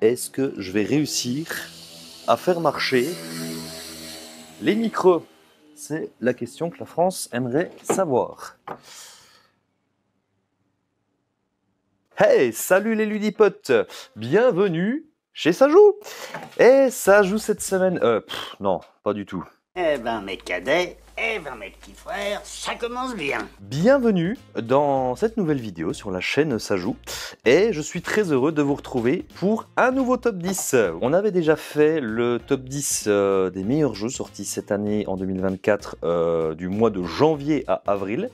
est-ce que je vais réussir à faire marcher les micros? C'est la question que la France aimerait savoir. Hey, salut les ludipotes, bienvenue chez Sajou. Et Sajou cette semaine, non, pas du tout. Eh ben mes cadets, eh ben mes petits frères, ça commence bien. Bienvenue dans cette nouvelle vidéo sur la chaîne Sajou. Et je suis très heureux de vous retrouver pour un nouveau top 10. On avait déjà fait le top 10 des meilleurs jeux sortis cette année en 2024 du mois de janvier à avril.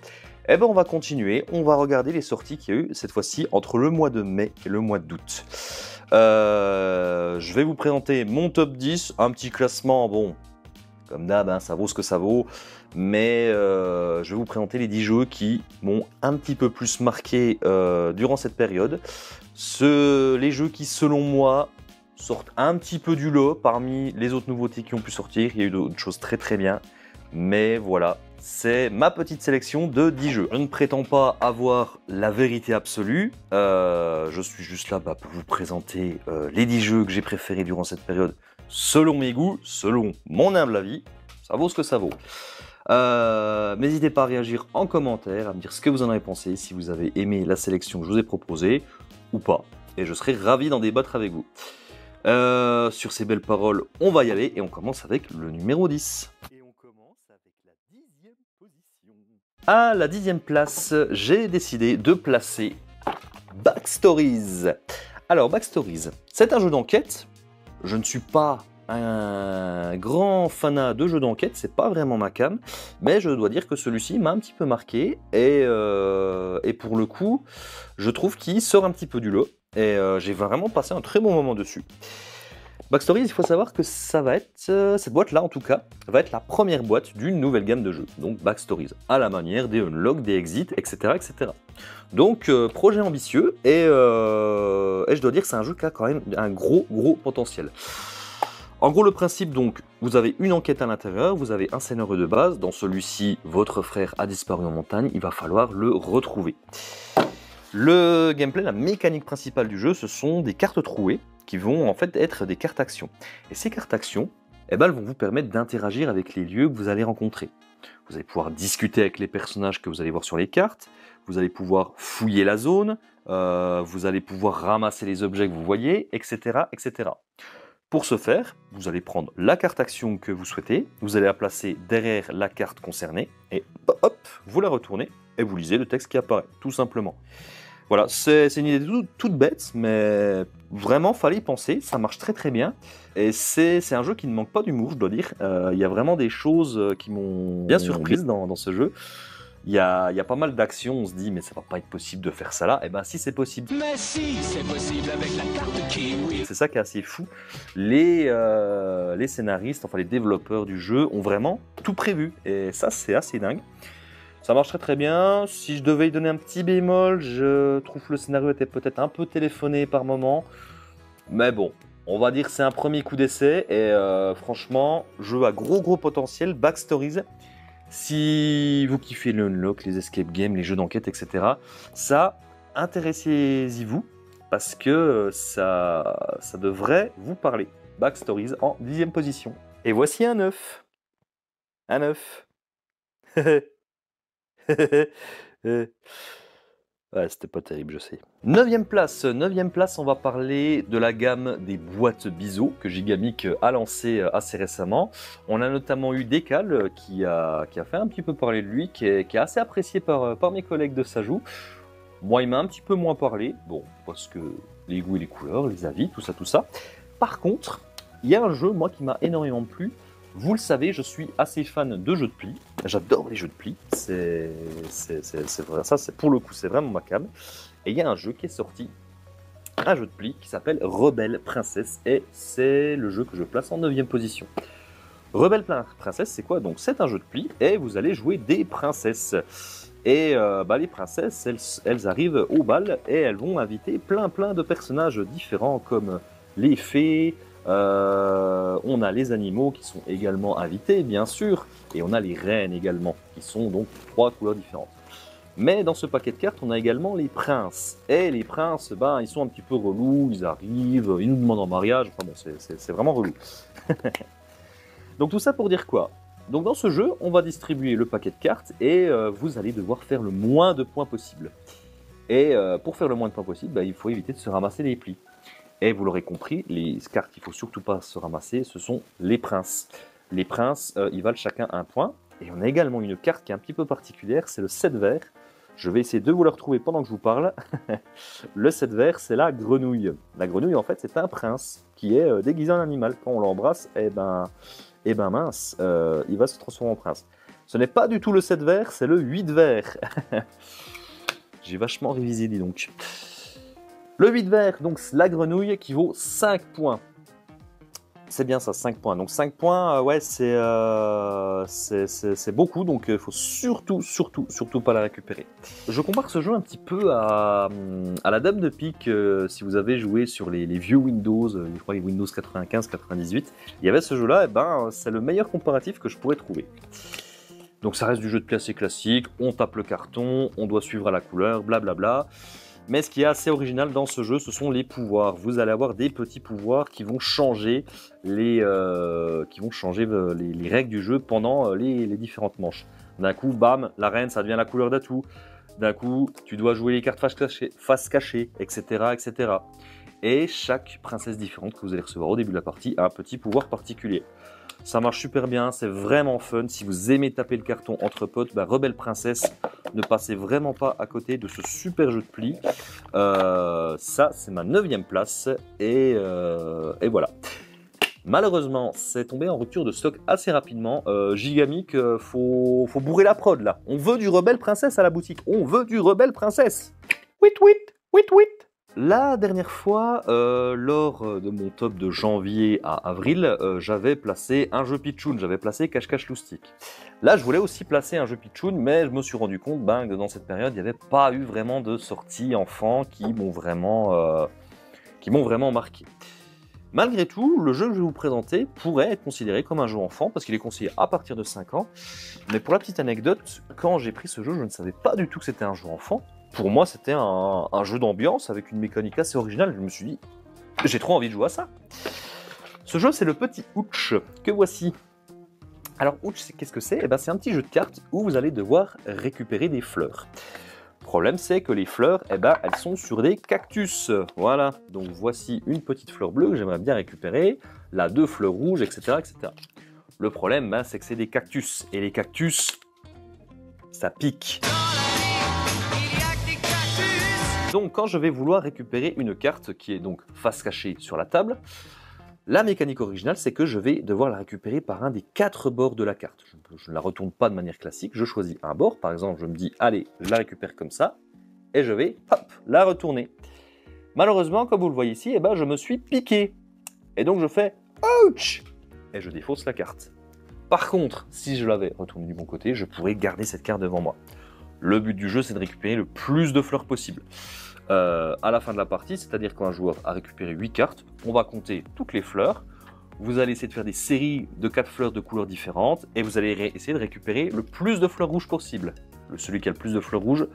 Eh ben on va continuer, on va regarder les sorties qu'il y a eu cette fois-ci entre le mois de mai et le mois d'août. Je vais vous présenter mon top 10, un petit classement, bon, comme d'hab, hein, ça vaut ce que ça vaut, mais je vais vous présenter les 10 jeux qui m'ont un petit peu plus marqué durant cette période. Les jeux qui, selon moi, sortent un petit peu du lot parmi les autres nouveautés qui ont pu sortir. Il y a eu d'autres choses très très bien, mais voilà. C'est ma petite sélection de 10 jeux. Je ne prétends pas avoir la vérité absolue. Je suis juste là pour vous présenter les 10 jeux que j'ai préférés durant cette période, selon mes goûts, selon mon humble avis. Ça vaut ce que ça vaut. N'hésitez pas à réagir en commentaire, à me dire ce que vous en avez pensé, si vous avez aimé la sélection que je vous ai proposée ou pas. Et je serai ravi d'en débattre avec vous. Sur ces belles paroles, on va y aller et on commence avec le numéro 10. À la 10e place, j'ai décidé de placer Backstories. Alors, Backstories, c'est un jeu d'enquête. Je ne suis pas un grand fanat de jeux d'enquête, c'est pas vraiment ma came, mais je dois dire que celui-ci m'a un petit peu marqué et pour le coup, je trouve qu'il sort un petit peu du lot et j'ai vraiment passé un très bon moment dessus. Backstories, il faut savoir que ça va être, cette boîte-là en tout cas, va être la première boîte d'une nouvelle gamme de jeux. Donc Backstories, à la manière des Unlock, des Exit, etc. etc. Donc projet ambitieux et je dois dire que c'est un jeu qui a quand même un gros potentiel. En gros le principe donc, vous avez une enquête à l'intérieur, vous avez un scénario de base, dans celui-ci votre frère a disparu en montagne, il va falloir le retrouver. Le gameplay, la mécanique principale du jeu, ce sont des cartes trouées qui vont en fait être des cartes actions. Et ces cartes actions, eh ben, elles vont vous permettre d'interagir avec les lieux que vous allez rencontrer. Vous allez pouvoir discuter avec les personnages que vous allez voir sur les cartes, vous allez pouvoir fouiller la zone, vous allez pouvoir ramasser les objets que vous voyez, etc., etc. Pour ce faire, vous allez prendre la carte action que vous souhaitez, vous allez la placer derrière la carte concernée, et hop, vous la retournez, et vous lisez le texte qui apparaît, tout simplement. Voilà, c'est une idée toute bête, mais vraiment, fallait y penser, ça marche très très bien. Et c'est un jeu qui ne manque pas d'humour, je dois dire. Il y a vraiment des choses qui m'ont bien surprise dans ce jeu. Il y a pas mal d'actions, on se dit, mais ça va pas être possible de faire ça là. Et ben si, c'est possible. Mais si, c'est possible avec la carte Kiwi. C'est ça qui est assez fou. Les scénaristes, enfin les développeurs du jeu ont vraiment tout prévu. Et ça, c'est assez dingue. Ça marche très très bien. Si je devais y donner un petit bémol, je trouve que le scénario était peut-être un peu téléphoné par moment. Mais bon, on va dire que c'est un premier coup d'essai. Et franchement, jeu à gros potentiel. Backstories. Si vous kiffez le Unlock, les escape games, les jeux d'enquête, etc. Ça, intéressez-y vous. Parce que ça devrait vous parler. Backstories en 10e position. Et voici un 9. Un 9. Ouais, c'était pas terrible, je sais. 9e place, on va parler de la gamme des boîtes Biseau que Gigamic a lancé assez récemment. On a notamment eu Décal qui a fait un petit peu parler de lui, qui est assez apprécié par mes collègues de Sajou. Moi, il m'a un petit peu moins parlé, bon, parce que les goûts et les couleurs, les avis, tout ça. Par contre, il y a un jeu, moi, qui m'a énormément plu. Vous le savez, je suis assez fan de jeux de pli. J'adore les jeux de pli. C'est vrai, ça, pour le coup, c'est vraiment ma came. Et il y a un jeu qui est sorti, un jeu de pli qui s'appelle Rebelle Princesse, et c'est le jeu que je place en 9e position. Rebelle Princesse, c'est quoi? Donc, c'est un jeu de pli et vous allez jouer des princesses. Et les princesses, elles arrivent au bal et elles vont inviter plein de personnages différents comme les fées. On a les animaux qui sont également invités, bien sûr, et on a les reines également, qui sont donc 3 couleurs différentes. Mais dans ce paquet de cartes, on a également les princes. Et les princes, ben, ils sont un petit peu relous, ils arrivent, ils nous demandent en mariage, enfin bon, c'est vraiment relou. Donc tout ça pour dire quoi? Donc dans ce jeu, on va distribuer le paquet de cartes et vous allez devoir faire le moins de points possible. Et pour faire le moins de points possible, ben, il faut éviter de se ramasser les plis. Et vous l'aurez compris, les cartes qu'il ne faut surtout pas se ramasser, ce sont les princes. Les princes, ils valent chacun un point. Et on a également une carte qui est un petit peu particulière, c'est le 7 vert. Je vais essayer de vous le retrouver pendant que je vous parle. Le 7 vert, c'est la grenouille. La grenouille, en fait, c'est un prince qui est déguisé en animal. Quand on l'embrasse, eh ben mince, il va se transformer en prince. Ce n'est pas du tout le 7 vert, c'est le 8 vert. J'ai vachement révisé, dis donc. Le 8 vert, donc la grenouille qui vaut 5 points. C'est bien ça, 5 points. Donc 5 points, ouais, c'est beaucoup, donc il faut surtout pas la récupérer. Je compare ce jeu un petit peu à la Dame de pique, si vous avez joué sur les vieux Windows, je crois les Windows 95, 98, il y avait ce jeu-là, et ben c'est le meilleur comparatif que je pourrais trouver. Donc ça reste du jeu de pied assez classique, on tape le carton, on doit suivre à la couleur, blablabla. Mais ce qui est assez original dans ce jeu, ce sont les pouvoirs. Vous allez avoir des petits pouvoirs qui vont changer les règles du jeu pendant les différentes manches. D'un coup, bam, la reine, ça devient la couleur d'atout. D'un coup, tu dois jouer les cartes face cachée, etc., etc. Et chaque princesse différente que vous allez recevoir au début de la partie a un petit pouvoir particulier. Ça marche super bien, c'est vraiment fun. Si vous aimez taper le carton entre potes, bah, Rebelle Princesse, ne passez vraiment pas à côté de ce super jeu de pli. Ça, c'est ma 9e place. Et voilà. Malheureusement, c'est tombé en rupture de stock assez rapidement. Gigamic, faut bourrer la prod là. On veut du Rebelle Princesse à la boutique. On veut du Rebelle Princesse. Wit. La dernière fois, lors de mon top de janvier à avril, j'avais placé un jeu Pitchoun, j'avais placé Cache-Cache Loustic. Là, je voulais aussi placer un jeu Pitchoun, mais je me suis rendu compte que dans cette période, il n'y avait pas eu vraiment de sorties enfants qui m'ont vraiment marqué. Malgré tout, le jeu que je vais vous présenter pourrait être considéré comme un jeu enfant, parce qu'il est conseillé à partir de 5 ans. Mais pour la petite anecdote, quand j'ai pris ce jeu, je ne savais pas du tout que c'était un jeu enfant. Pour moi, c'était un jeu d'ambiance avec une mécanique assez originale. Je me suis dit, j'ai trop envie de jouer à ça. Ce jeu, c'est le petit Ouch que voici. Alors, Ouch, qu'est-ce que c'est? C'est un petit jeu de cartes où vous allez devoir récupérer des fleurs. Le problème, c'est que les fleurs, elles sont sur des cactus. Voilà. Donc, voici une petite fleur bleue que j'aimerais bien récupérer. Là, 2 fleurs rouges, etc., etc. Le problème, c'est que c'est des cactus. Et les cactus, ça pique. Donc quand je vais vouloir récupérer une carte qui est donc face cachée sur la table, la mécanique originale c'est que je vais devoir la récupérer par un des 4 bords de la carte. Je ne la retourne pas de manière classique, je choisis un bord, par exemple je me dis allez je la récupère comme ça, et je vais hop, la retourner. Malheureusement comme vous le voyez ici, je me suis piqué, et donc je fais ouch, et je défausse la carte. Par contre, si je l'avais retournée du bon côté, je pourrais garder cette carte devant moi. Le but du jeu, c'est de récupérer le plus de fleurs possible. À la fin de la partie, c'est-à-dire quand un joueur a récupéré 8 cartes, on va compter toutes les fleurs. Vous allez essayer de faire des séries de 4 fleurs de couleurs différentes et vous allez essayer de récupérer le plus de fleurs rouges possible. Celui qui a le plus de fleurs rouges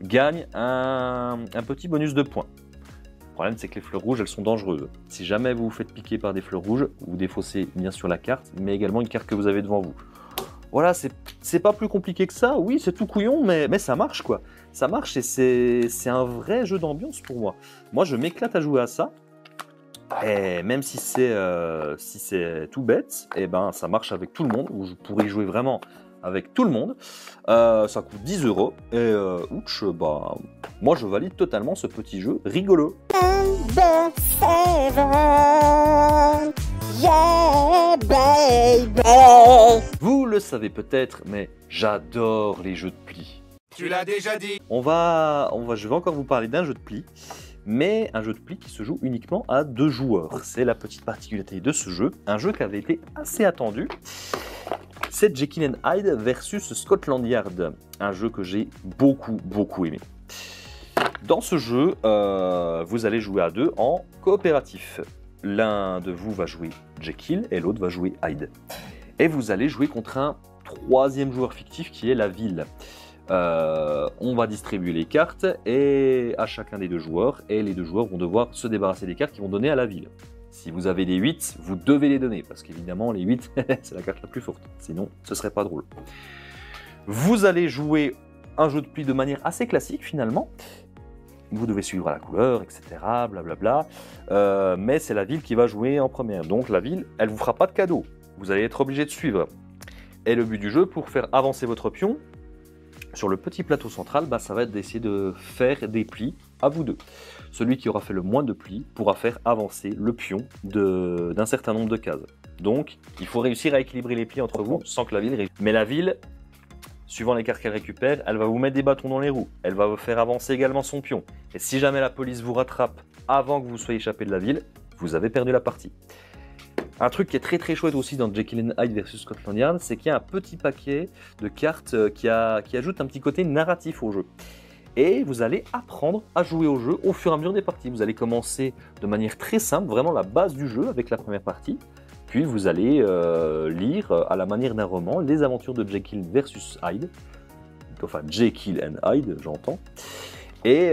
gagne un petit bonus de points. Le problème, c'est que les fleurs rouges, elles sont dangereuses. Si jamais vous vous faites piquer par des fleurs rouges, vous défaussez bien sûr la carte, mais également une carte que vous avez devant vous. Voilà, c'est pas plus compliqué que ça. Oui, c'est tout couillon, mais ça marche, quoi. Ça marche et c'est un vrai jeu d'ambiance pour moi. Moi, je m'éclate à jouer à ça. Et même si c'est tout bête, ça marche avec tout le monde. Vous pourrez y jouer vraiment avec tout le monde. Ça coûte 10 €. Et ouch, moi, je valide totalement ce petit jeu rigolo. Yeah, baby. Vous le savez peut-être, mais j'adore les jeux de pli. Tu l'as déjà dit. Je vais encore vous parler d'un jeu de pli, mais un jeu de pli qui se joue uniquement à 2 joueurs. C'est la petite particularité de ce jeu, un jeu qui avait été assez attendu. C'est Jekyll and Hyde versus Scotland Yard, un jeu que j'ai beaucoup aimé. Dans ce jeu, vous allez jouer à 2 en coopératif. L'un de vous va jouer Jekyll et l'autre va jouer Hyde. Et vous allez jouer contre un 3e joueur fictif qui est la ville. On va distribuer les cartes et à chacun des deux joueurs, et les deux joueurs vont devoir se débarrasser des cartes qu'ils vont donner à la ville. Si vous avez des 8, vous devez les donner, parce qu'évidemment les 8, c'est la carte la plus forte, sinon ce serait pas drôle. Vous allez jouer un jeu de pli de manière assez classique finalement. Vous devez suivre la couleur, etc. Blablabla. Mais c'est la ville qui va jouer en première. Donc la ville, elle ne vous fera pas de cadeau. Vous allez être obligé de suivre. Et le but du jeu, pour faire avancer votre pion, sur le petit plateau central, ça va être d'essayer de faire des plis à vous deux. Celui qui aura fait le moins de plis pourra faire avancer le pion d'un certain nombre de cases. Donc, il faut réussir à équilibrer les plis entre vous sans que la ville réussisse. Mais la ville, suivant les cartes qu'elle récupère, elle va vous mettre des bâtons dans les roues. Elle va vous faire avancer également son pion. Et si jamais la police vous rattrape avant que vous soyez échappé de la ville, vous avez perdu la partie. Un truc qui est très très chouette aussi dans Jekyll and Hyde versus Scotland Yard, c'est qu'il y a un petit paquet de cartes qui ajoute un petit côté narratif au jeu. Et vous allez apprendre à jouer au jeu au fur et à mesure des parties. Vous allez commencer de manière très simple, vraiment la base du jeu avec la première partie. Puis vous allez lire à la manière d'un roman les aventures de Jekyll versus Hyde. Enfin Jekyll and Hyde, j'entends. Et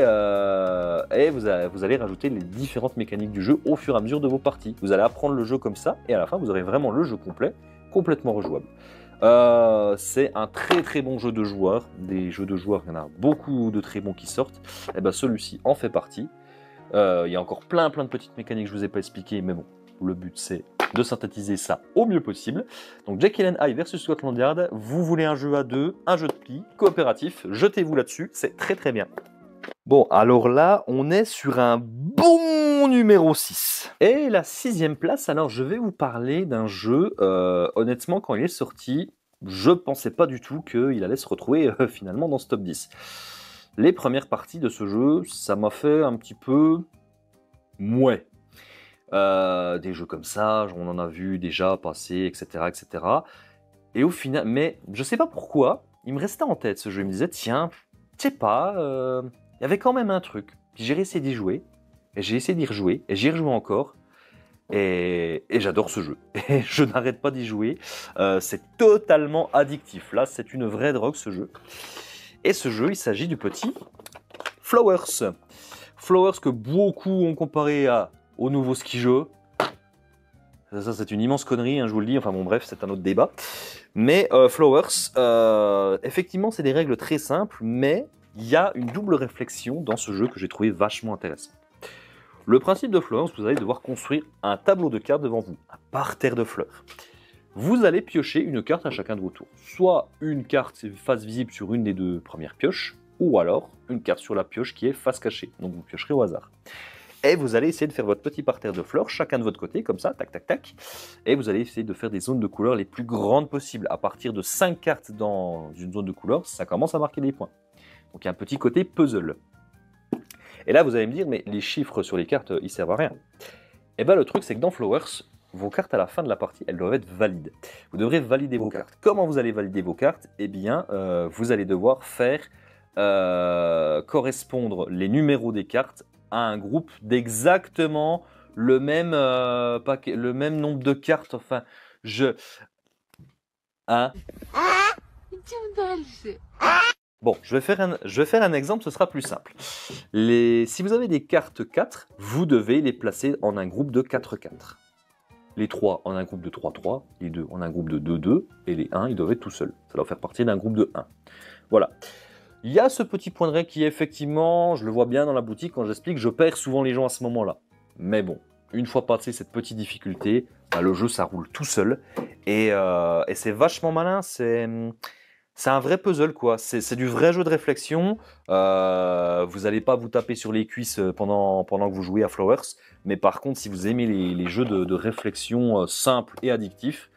vous allez rajouter les différentes mécaniques du jeu au fur et à mesure de vos parties. Vous allez apprendre le jeu comme ça, et à la fin, vous aurez vraiment le jeu complet, complètement rejouable. C'est un très très bon jeu de joueurs. Des jeux de joueurs, il y en a beaucoup de très bons qui sortent. Et ben celui-ci en fait partie. Il y a encore plein de petites mécaniques que je ne vous ai pas expliquées, mais bon, le but c'est de synthétiser ça au mieux possible. Donc Jekyll and Hyde versus Scotland Yard, vous voulez un jeu à deux, un jeu de pli, coopératif, jetez-vous là-dessus, c'est très très bien. Bon, alors là, on est sur un bon numéro 6. Et la 6e place, alors je vais vous parler d'un jeu, honnêtement, quand il est sorti, je pensais pas du tout qu'il allait se retrouver finalement dans ce top 10. Les premières parties de ce jeu, ça m'a fait un petit peu mouais. Des jeux comme ça, on en a vu déjà passer, etc., etc. Et au final, mais je sais pas pourquoi, il me restait en tête ce jeu. Il me disait, tiens, je sais pas, il y avait quand même un truc. Puis j'ai essayé d'y jouer, et j'ai essayé d'y rejouer, et j'y rejoue encore. Et j'adore ce jeu. Et je n'arrête pas d'y jouer. C'est totalement addictif. Là, c'est une vraie drogue, ce jeu. Et ce jeu, il s'agit du petit Flowers. Flowers que beaucoup ont comparé au nouveau ski-jeu. Ça, c'est une immense connerie, hein, je vous le dis. Enfin bon, bref, c'est un autre débat. Mais Flowers, effectivement, c'est des règles très simples, mais il y a une double réflexion dans ce jeu que j'ai trouvé vachement intéressant. Le principe de Flowers, vous allez devoir construire un tableau de cartes devant vous, un parterre de fleurs. Vous allez piocher une carte à chacun de vos tours. Soit une carte face visible sur une des deux premières pioches, ou alors une carte sur la pioche qui est face cachée. Donc vous piocherez au hasard. Et vous allez essayer de faire votre petit parterre de fleurs, chacun de votre côté, comme ça, tac, tac, tac. Et vous allez essayer de faire des zones de couleurs les plus grandes possibles. À partir de 5 cartes dans une zone de couleurs, ça commence à marquer des points. Donc il y a un petit côté puzzle. Et là, vous allez me dire, mais les chiffres sur les cartes, ils servent à rien. Et bien le truc, c'est que dans Flowers, vos cartes à la fin de la partie, elles doivent être valides. Vous devrez valider vos cartes. Comment vous allez valider vos cartes? Eh bien, vous allez devoir faire correspondre les numéros des cartes à un groupe d'exactement le même nombre de cartes. Enfin, Bon, je vais faire un exemple, ce sera plus simple. Si vous avez des cartes 4, vous devez les placer en un groupe de 4-4. Les 3 en un groupe de 3-3, les 2 en un groupe de 2-2, et les 1, ils doivent être tout seuls. Ça doit faire partie d'un groupe de 1. Voilà. Il y a ce petit point de règle qui, effectivement, je le vois bien dans la boutique quand j'explique, je perds souvent les gens à ce moment-là. Mais bon, une fois passé cette petite difficulté, le jeu, ça roule tout seul. Et c'est vachement malin, c'est un vrai puzzle, quoi. C'est du vrai jeu de réflexion. Vous n'allez pas vous taper sur les cuisses pendant que vous jouez à Flowers. Mais par contre, si vous aimez les jeux de réflexion simples et addictifs,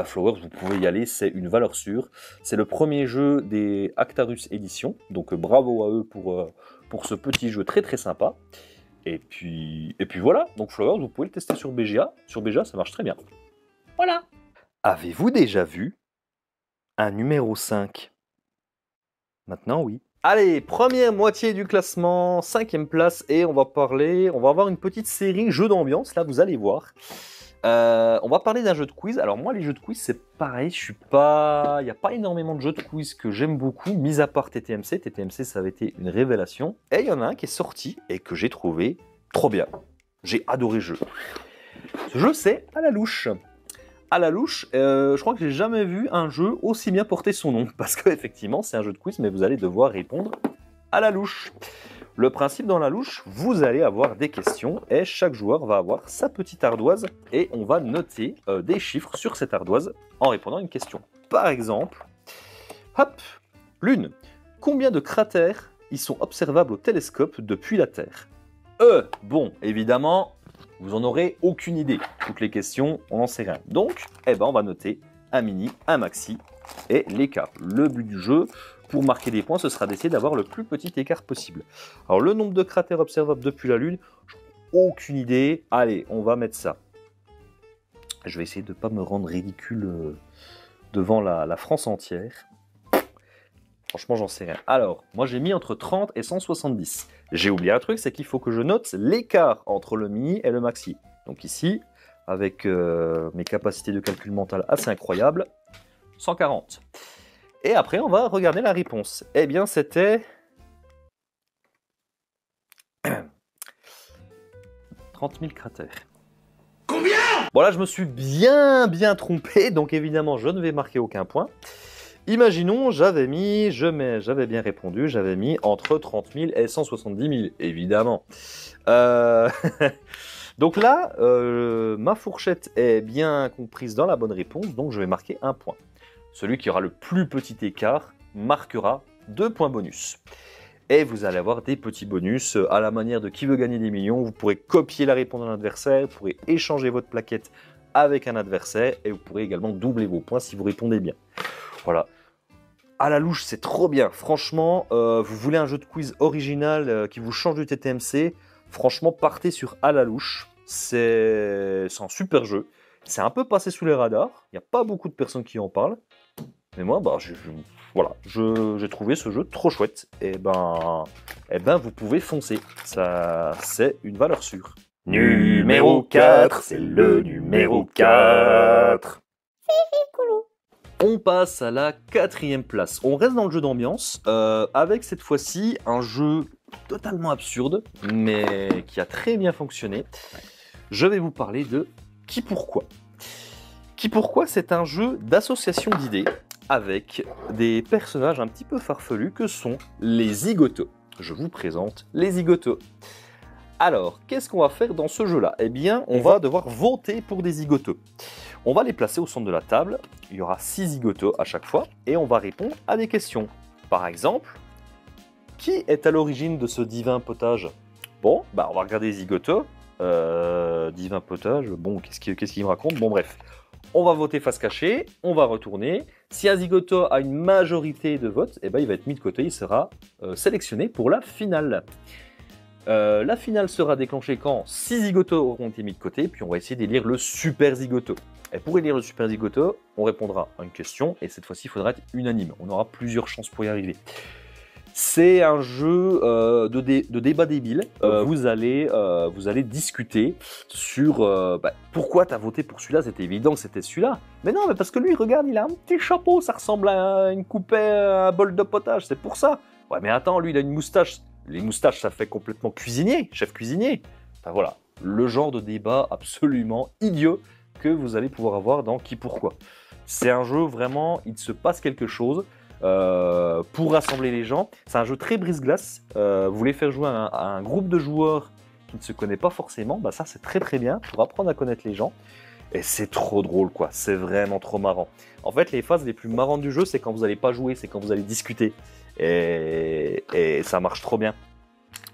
Flowers, vous pouvez y aller, c'est une valeur sûre. C'est le premier jeu des Actarus Editions, donc bravo à eux pour ce petit jeu très très sympa. Et puis voilà, donc Flowers, vous pouvez le tester sur BGA. Sur BGA, ça marche très bien. Voilà. Avez-vous déjà vu un numéro 5? Maintenant, oui. Allez, première moitié du classement, 5e place, et on va avoir une petite série jeux d'ambiance, là vous allez voir. On va parler d'un jeu de quiz. Alors moi, les jeux de quiz, c'est pareil. Il n'y a pas énormément de jeux de quiz que j'aime beaucoup, mis à part TTMC. TTMC, ça avait été une révélation. Et il y en a un qui est sorti et que j'ai trouvé trop bien. J'ai adoré ce jeu. Ce jeu, c'est À la louche. À la louche, je crois que j'ai jamais vu un jeu aussi bien porter son nom. Parce qu'effectivement, c'est un jeu de quiz, mais vous allez devoir répondre à la louche. Le principe dans la louche, vous allez avoir des questions et chaque joueur va avoir sa petite ardoise et on va noter des chiffres sur cette ardoise en répondant à une question. Par exemple, hop, Lune. Combien de cratères y sont observables au télescope depuis la Terre? Bon, évidemment, vous en aurez aucune idée. Toutes les questions, on n'en sait rien. Donc, on va noter un mini, un maxi et l'écart. Le but du jeu, pour marquer des points, ce sera d'essayer d'avoir le plus petit écart possible. Alors, le nombre de cratères observables depuis la Lune, aucune idée. Allez, on va mettre ça. Je vais essayer de ne pas me rendre ridicule devant la France entière. Franchement, j'en sais rien. Alors, moi, j'ai mis entre 30 et 170. J'ai oublié un truc, c'est qu'il faut que je note l'écart entre le mini et le maxi. Donc ici, avec mes capacités de calcul mental assez incroyables, 140. Et après, on va regarder la réponse. Eh bien, c'était 30 000 cratères. Combien? Bon, là, je me suis bien trompé, donc évidemment, je ne vais marquer aucun point. Imaginons, j'avais bien répondu, j'avais mis entre 30 000 et 170 000, évidemment. Donc là, ma fourchette est bien comprise dans la bonne réponse, donc je vais marquer un point. Celui qui aura le plus petit écart marquera 2 points bonus. Et vous allez avoir des petits bonus à la manière de Qui veut gagner des millions. Vous pourrez copier la réponse d'un adversaire, vous pourrez échanger votre plaquette avec un adversaire et vous pourrez également doubler vos points si vous répondez bien. Voilà. À la louche, c'est trop bien. Franchement, vous voulez un jeu de quiz original qui vous change du TTMC, franchement, partez sur À la louche. C'est un super jeu. C'est un peu passé sous les radars. Il n'y a pas beaucoup de personnes qui en parlent. Mais moi, j'ai trouvé ce jeu trop chouette. Et vous pouvez foncer. Ça, c'est une valeur sûre. Numéro 4, c'est le numéro 4. On passe à la 4e place. On reste dans le jeu d'ambiance, avec cette fois-ci un jeu totalement absurde, mais qui a très bien fonctionné. Je vais vous parler de Qui pourquoi. Qui pourquoi, c'est un jeu d'association d'idées avec des personnages un petit peu farfelus que sont les zigotos. Je vous présente les zigotos. Alors, qu'est-ce qu'on va faire dans ce jeu-là? Eh bien, on va devoir voter pour des zigotos. On va les placer au centre de la table. Il y aura 6 zigotos à chaque fois et on va répondre à des questions. Par exemple, qui est à l'origine de ce divin potage? Bon, on va regarder les zigotos. Divin potage, bon, qu'est-ce qu'il me raconte? Bon, bref. On va voter face cachée, on va retourner. Si un zigoto a une majorité de votes, il va être mis de côté, il sera sélectionné pour la finale. La finale sera déclenchée quand 6 zigotos auront été mis de côté, puis on va essayer d'élire le super zigoto. Et pour élire le super zigoto, on répondra à une question, et cette fois-ci, il faudra être unanime. On aura plusieurs chances pour y arriver. C'est un jeu de débat débile. Vous allez discuter sur pourquoi tu as voté pour celui-là. C'était évident que c'était celui-là. Mais non, mais parce que lui, regarde, il a un petit chapeau, ça ressemble à une coupée, un bol de potage, c'est pour ça. Ouais, mais attends, lui, il a une moustache. Les moustaches, ça fait complètement cuisinier, chef cuisinier. Enfin voilà, le genre de débat absolument idiot que vous allez pouvoir avoir dans Qui pourquoi. C'est un jeu vraiment, il se passe quelque chose. Pour rassembler les gens. C'est un jeu très brise-glace. Vous voulez faire jouer à un groupe de joueurs qui ne se connaît pas forcément, ça c'est très très bien pour apprendre à connaître les gens. Et c'est trop drôle quoi, c'est vraiment trop marrant. En fait, les phases les plus marrantes du jeu, c'est quand vous n'allez pas jouer, c'est quand vous allez discuter. Et ça marche trop bien.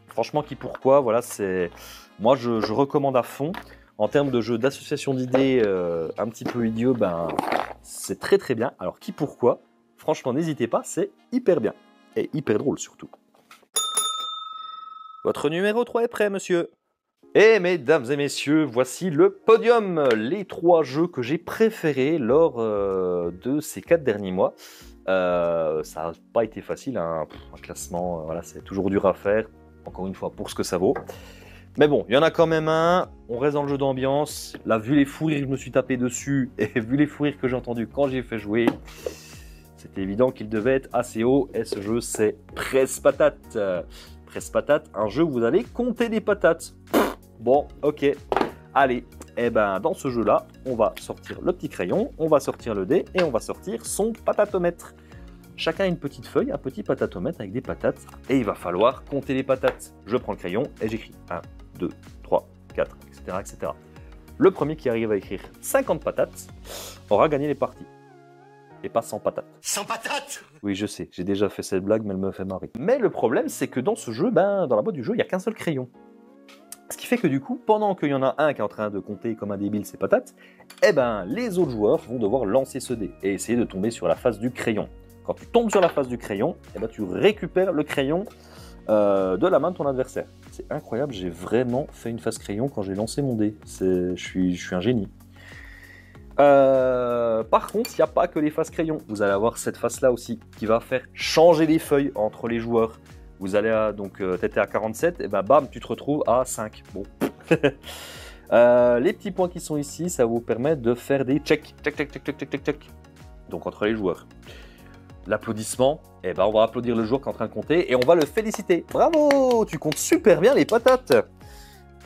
Franchement, Qui pourquoi, voilà, c'est... Moi, je recommande à fond. En termes de jeu d'association d'idées un petit peu idiot, c'est très très bien. Alors, Qui pourquoi, franchement, n'hésitez pas, c'est hyper bien. Et hyper drôle surtout. Votre numéro 3 est prêt, monsieur? Et mesdames et messieurs, voici le podium. Les 3 jeux que j'ai préférés lors de ces 4 derniers mois. Ça n'a pas été facile, un classement, voilà, c'est toujours dur à faire. Encore une fois, pour ce que ça vaut. Mais bon, il y en a quand même un. On reste dans le jeu d'ambiance. Là, vu les fous rires que je me suis tapé dessus et vu les fous rires que j'ai entendus quand j'y ai fait jouer, c'était évident qu'il devait être assez haut. Et ce jeu, c'est Presse Patate. Presse Patate, un jeu où vous allez compter des patates. Bon, ok. Allez, et ben dans ce jeu-là, on va sortir le petit crayon, on va sortir le dé et on va sortir son patatomètre. Chacun a une petite feuille, un petit patatomètre avec des patates et il va falloir compter les patates. Je prends le crayon et j'écris 1, 2, 3, 4, etc., etc. Le premier qui arrive à écrire 50 patates aura gagné les parties. Et pas 100 patates. 100 patates! Oui, je sais, j'ai déjà fait cette blague, mais elle me fait marrer. Mais le problème, c'est que dans ce jeu, dans la boîte du jeu, il n'y a qu'un seul crayon. Ce qui fait que du coup, pendant qu'il y en a un qui est en train de compter comme un débile ses patates, les autres joueurs vont devoir lancer ce dé et essayer de tomber sur la face du crayon. Quand tu tombes sur la face du crayon, tu récupères le crayon de la main de ton adversaire. C'est incroyable, j'ai vraiment fait une face crayon quand j'ai lancé mon dé. Je suis un génie. Par contre, il n'y a pas que les faces crayons. Vous allez avoir cette face-là aussi qui va faire changer les feuilles entre les joueurs. Vous allez t'étais à 47, et bam, tu te retrouves à 5. Bon. Les petits points qui sont ici, ça vous permet de faire des check. Donc entre les joueurs. L'applaudissement, on va applaudir le joueur qui est en train de compter et on va le féliciter. Bravo, tu comptes super bien les patates.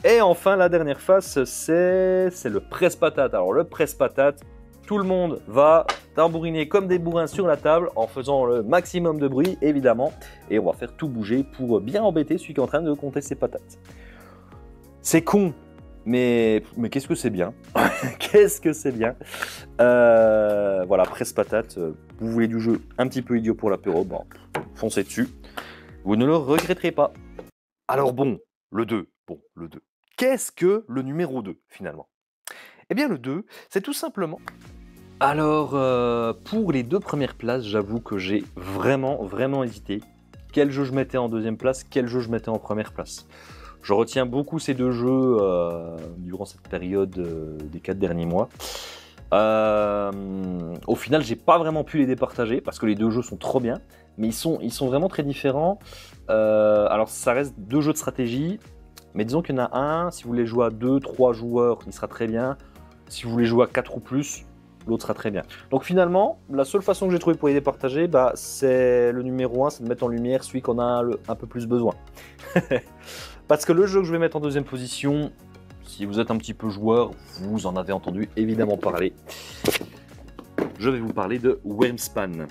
Et enfin, la dernière face, c'est le presse-patate. Alors le presse-patate, tout le monde va tambouriner comme des bourrins sur la table en faisant le maximum de bruit, évidemment. Et on va faire tout bouger pour bien embêter celui qui est en train de compter ses patates. C'est con, mais qu'est-ce que c'est bien. Qu'est-ce que c'est bien. Voilà, presse-patate. Vous voulez du jeu un petit peu idiot pour l'apéro, foncez dessus. Vous ne le regretterez pas. Alors bon, le 2. Qu'est-ce que le numéro 2, finalement? Eh bien, le 2, c'est tout simplement... Alors, pour les 2 premières places, j'avoue que j'ai vraiment hésité. Quel jeu je mettais en deuxième place, quel jeu je mettais en première place. Je retiens beaucoup ces 2 jeux durant cette période des 4 derniers mois. Au final, j'ai pas vraiment pu les départager parce que les 2 jeux sont trop bien, mais ils sont vraiment très différents. Alors, ça reste 2 jeux de stratégie. Mais disons qu'il y en a un, si vous voulez jouer à 2, 3 joueurs, il sera très bien. Si vous voulez jouer à 4 ou plus, l'autre sera très bien. Donc finalement, la seule façon que j'ai trouvé pour les départager, c'est le numéro 1, c'est de mettre en lumière celui qu'on a un peu plus besoin. Parce que le jeu que je vais mettre en deuxième position, si vous êtes un petit peu joueur, vous en avez entendu évidemment parler. Je vais vous parler de Wyrmspan.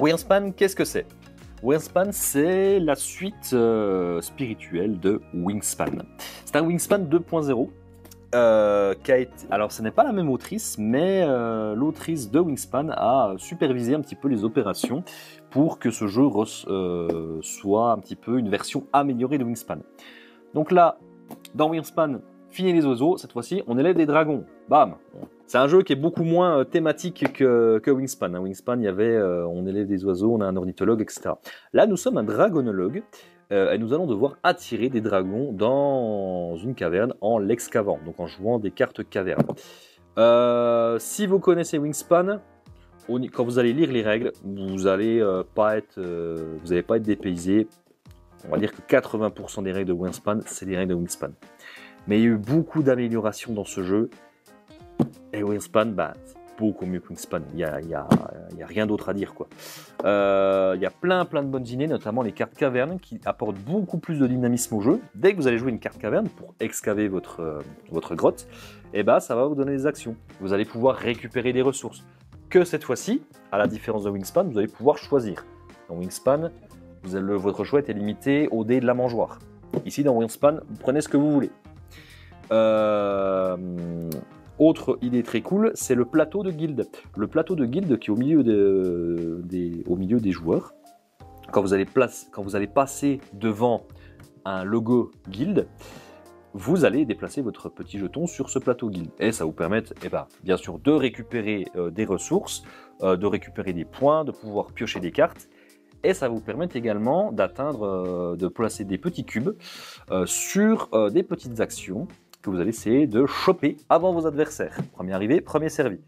Wyrmspan, qu'est-ce que c'est ? Wyrmspan, c'est la suite spirituelle de Wingspan. C'est un Wingspan 2.0 qui a été... Alors, ce n'est pas la même autrice, mais l'autrice de Wingspan a supervisé un petit peu les opérations pour que ce jeu soit un petit peu une version améliorée de Wingspan. Donc là, dans Wingspan, fini les oiseaux, cette fois-ci, on élève des dragons. Bam! C'est un jeu qui est beaucoup moins thématique que Wingspan. Wingspan, il y avait on élève des oiseaux, on a un ornithologue, etc. Là, nous sommes un dragonologue et nous allons devoir attirer des dragons dans une caverne en l'excavant, donc en jouant des cartes caverne. Si vous connaissez Wingspan, quand vous allez lire les règles, vous n'allez pas être dépaysé. On va dire que 80% des règles de Wingspan, c'est des règles de Wingspan. Mais il y a eu beaucoup d'améliorations dans ce jeu. Et Wingspan, c'est beaucoup mieux que Wingspan. Il y a rien d'autre à dire, quoi. Il y a plein de bonnes idées, notamment les cartes cavernes qui apportent beaucoup plus de dynamisme au jeu. Dès que vous allez jouer une carte caverne pour excaver votre grotte, ça va vous donner des actions. Vous allez pouvoir récupérer des ressources. Que cette fois-ci, à la différence de Wingspan, vous allez pouvoir choisir. Dans Wingspan, votre choix était limité au dé de la mangeoire. Ici, dans Wingspan, vous prenez ce que vous voulez. Autre idée très cool, c'est le plateau de guilde. Le plateau de guilde qui est au milieu des joueurs. Quand vous allez passer devant un logo guilde, vous allez déplacer votre petit jeton sur ce plateau guilde. Et ça vous permet, bien sûr, de récupérer des ressources, de récupérer des points, de pouvoir piocher des cartes. Et ça vous permet également de placer des petits cubes sur des petites actions que vous allez essayer de choper avant vos adversaires. Premier arrivé, premier servi.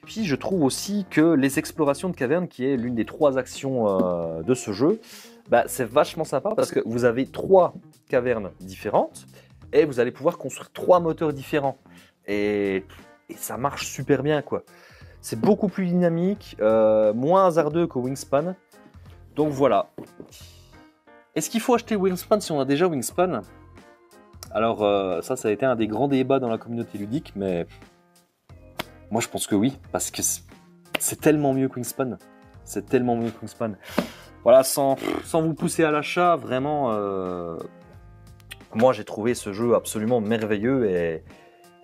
Puis je trouve aussi que les explorations de cavernes, qui est l'une des 3 actions de ce jeu, bah, c'est vachement sympa parce que vous avez 3 cavernes différentes et vous allez pouvoir construire 3 moteurs différents. Et ça marche super bien, quoi. C'est beaucoup plus dynamique, moins hasardeux que Wingspan. Donc voilà. Est-ce qu'il faut acheter Wingspan si on a déjà Wingspan? Alors ça a été un des grands débats dans la communauté ludique, mais moi je pense que oui, parce que c'est tellement mieux que Wingspan. C'est tellement mieux que Wingspan. Voilà, sans vous pousser à l'achat, vraiment, moi j'ai trouvé ce jeu absolument merveilleux et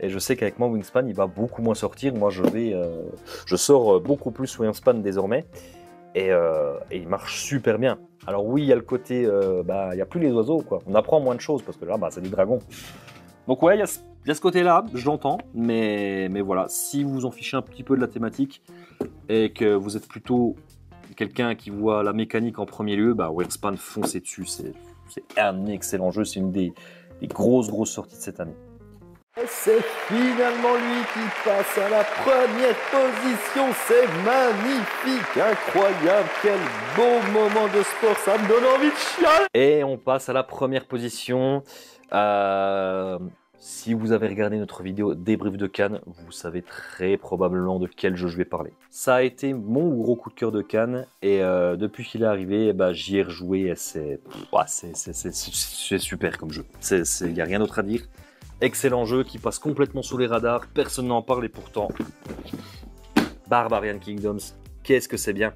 je sais qu'avec moi Wingspan il va beaucoup moins sortir. Moi je sors beaucoup plus Wingspan désormais et il marche super bien. Alors oui, il y a le côté, il n'y a plus les oiseaux, quoi. On apprend moins de choses parce que là, c'est des dragons. Donc ouais, il y a ce côté-là, je l'entends, mais voilà, si vous vous en fichez un petit peu de la thématique et que vous êtes plutôt quelqu'un qui voit la mécanique en premier lieu, Wingspan, foncez dessus, c'est un excellent jeu, c'est une des grosses sorties de cette année. Et c'est finalement lui qui passe à la première position, c'est magnifique, incroyable, quel beau moment de sport, ça me donne envie de chialer. Et on passe à la première position. Si vous avez regardé notre vidéo débrief de Cannes, vous savez très probablement de quel jeu je vais parler. Ça a été mon gros coup de cœur de Cannes et depuis qu'il est arrivé, j'y ai rejoué et c'est super comme jeu. Il n'y a rien d'autre à dire. Excellent jeu qui passe complètement sous les radars, personne n'en parle et pourtant, Barbarian Kingdoms, qu'est-ce que c'est bien.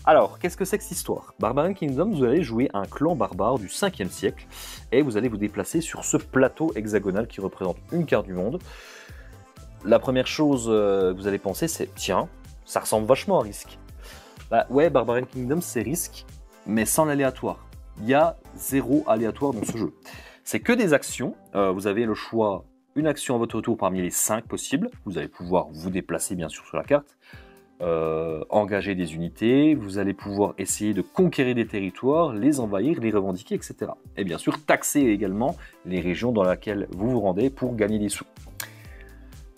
Alors, qu'est-ce que c'est que cette histoire? Barbarian Kingdoms, vous allez jouer un clan barbare du 5e siècle et vous allez vous déplacer sur ce plateau hexagonal qui représente une carte du monde. La première chose que vous allez penser, c'est tiens, ça ressemble vachement à Risk. Ouais, Barbarian Kingdoms, c'est Risk, mais sans l'aléatoire. Il y a 0 aléatoire dans ce jeu. C'est que des actions, vous avez le choix, une action à votre tour parmi les 5 possibles, vous allez pouvoir vous déplacer bien sûr sur la carte, engager des unités, vous allez pouvoir essayer de conquérir des territoires, les envahir, les revendiquer, etc. Et bien sûr taxer également les régions dans lesquelles vous vous rendez pour gagner des sous.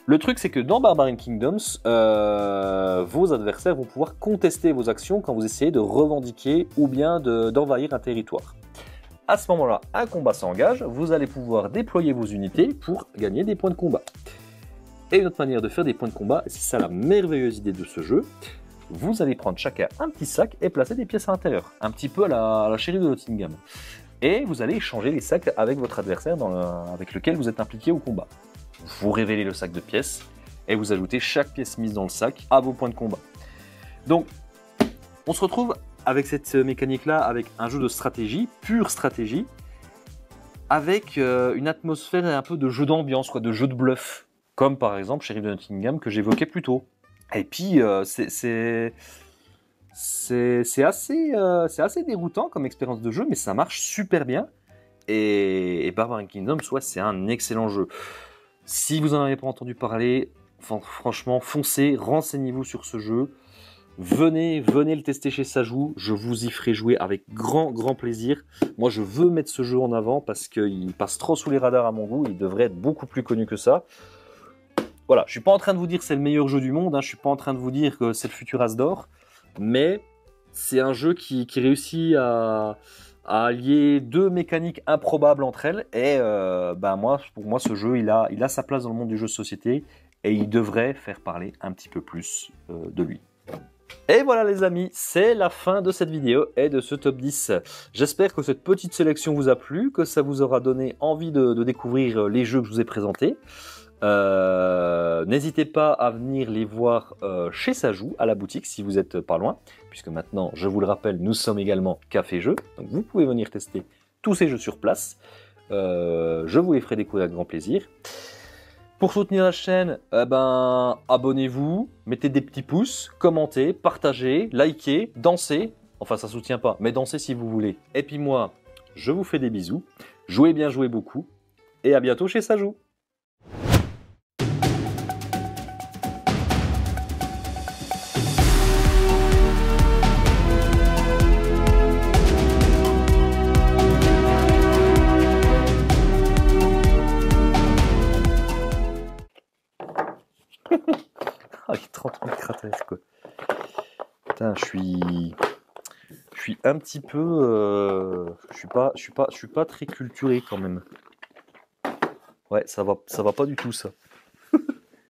Le truc c'est que dans Barbarian Kingdoms, vos adversaires vont pouvoir contester vos actions quand vous essayez de revendiquer ou bien d'envahir un territoire. À ce moment-là, un combat s'engage, vous allez pouvoir déployer vos unités pour gagner des points de combat. Et une autre manière de faire des points de combat, c'est ça la merveilleuse idée de ce jeu, vous allez prendre chacun un petit sac et placer des pièces à l'intérieur, un petit peu à la shérif de Nottingham. Et vous allez échanger les sacs avec votre adversaire avec lequel vous êtes impliqué au combat. Vous révélez le sac de pièces et vous ajoutez chaque pièce mise dans le sac à vos points de combat. Donc, on se retrouve avec cette mécanique-là, avec un jeu de stratégie, pure stratégie, avec une atmosphère un peu de jeu d'ambiance, de jeu de bluff, comme par exemple Sheriff de Nottingham que j'évoquais plus tôt. Et puis, c'est assez déroutant comme expérience de jeu, mais ça marche super bien. Et Barbarian Kingdoms, c'est un excellent jeu. Si vous n'en avez pas entendu parler, franchement, foncez, renseignez-vous sur ce jeu. Venez le tester chez Sajou, je vous y ferai jouer avec grand plaisir. Moi je veux mettre ce jeu en avant parce qu'il passe trop sous les radars à mon goût, il devrait être beaucoup plus connu que ça. Voilà, je suis pas en train de vous dire que c'est le meilleur jeu du monde, je suis pas en train de vous dire que c'est le futur As d'or, mais c'est un jeu qui réussit à allier 2 mécaniques improbables entre elles et pour moi ce jeu il a sa place dans le monde du jeu de société et il devrait faire parler un petit peu plus de lui. Et voilà les amis, c'est la fin de cette vidéo et de ce top 10. J'espère que cette petite sélection vous a plu, que ça vous aura donné envie de découvrir les jeux que je vous ai présentés. N'hésitez pas à venir les voir chez Sajou, à la boutique, si vous êtes pas loin, puisque maintenant, je vous le rappelle, nous sommes également Café Jeux, donc vous pouvez venir tester tous ces jeux sur place. Je vous les ferai découvrir avec grand plaisir. Pour soutenir la chaîne, abonnez-vous, mettez des petits pouces, commentez, partagez, likez, dansez. Enfin, ça ne soutient pas, mais dansez si vous voulez. Et puis moi, je vous fais des bisous. Jouez bien, jouez beaucoup. Et à bientôt chez Sajou. Ah, il est 30 000. Putain, je suis un petit peu, je suis pas très culturé quand même. Ouais, ça va pas du tout ça.